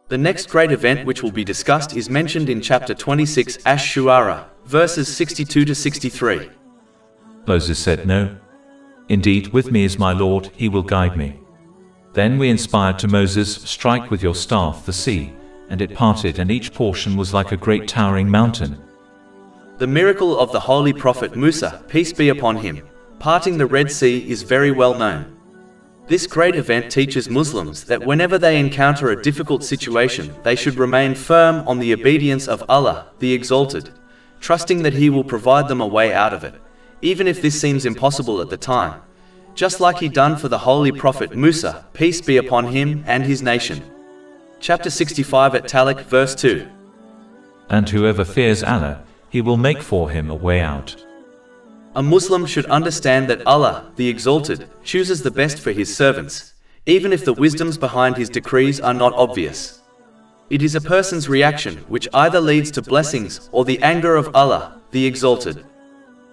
The next great event which will be discussed is mentioned in chapter 26 Ash-Shu'ara, verses 62 to 63. Moses said, "No. Indeed, with me is my Lord, he will guide me." Then we inspired to Moses, "Strike with your staff the sea," and it parted, and each portion was like a great towering mountain. The miracle of the holy prophet Musa, peace be upon him, parting the Red Sea is very well known. This great event teaches Muslims that whenever they encounter a difficult situation, they should remain firm on the obedience of Allah, the Exalted, trusting that He will provide them a way out of it, even if this seems impossible at the time, just like He done for the holy prophet Musa, peace be upon him, and his nation. Chapter 65 at Talaq, verse 2. And whoever fears Allah, He will make for him a way out. A Muslim should understand that Allah, the Exalted, chooses the best for His servants, even if the wisdoms behind His decrees are not obvious. It is a person's reaction which either leads to blessings or the anger of Allah, the Exalted.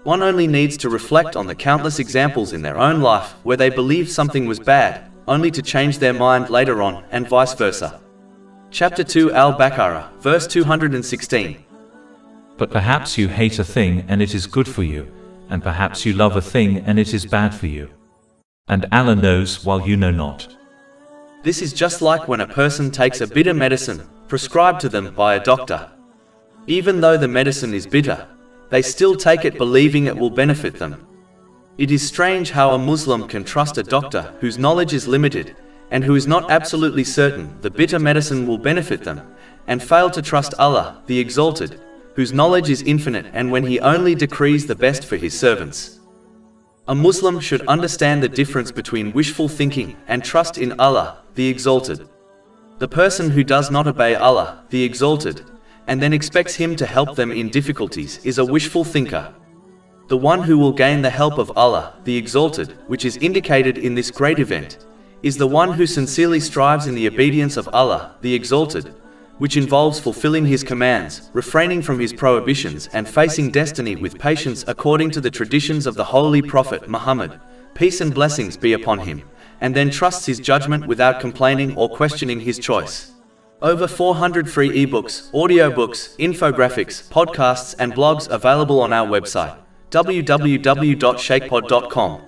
One only needs to reflect on the countless examples in their own life where they believed something was bad, only to change their mind later on, and vice versa. Chapter 2 Al-Baqarah, verse 216. But perhaps you hate a thing and it is good for you, and perhaps you love a thing and it is bad for you. And Allah knows while you know not. This is just like when a person takes a bitter medicine, prescribed to them by a doctor. Even though the medicine is bitter, they still take it believing it will benefit them. It is strange how a Muslim can trust a doctor whose knowledge is limited, and who is not absolutely certain the bitter medicine will benefit them, and fail to trust Allah, the Exalted, whose knowledge is infinite and when He only decrees the best for His servants. A Muslim should understand the difference between wishful thinking and trust in Allah, the Exalted. The person who does not obey Allah, the Exalted, and then expects Him to help them in difficulties is a wishful thinker. The one who will gain the help of Allah, the Exalted, which is indicated in this great event, is the one who sincerely strives in the obedience of Allah, the Exalted, which involves fulfilling His commands, refraining from His prohibitions, and facing destiny with patience according to the traditions of the Holy Prophet Muhammad, peace and blessings be upon him, and then trusts His judgment without complaining or questioning His choice. Over 400 free ebooks, audiobooks, infographics, podcasts and blogs available on our website, www.shaykhpod.com.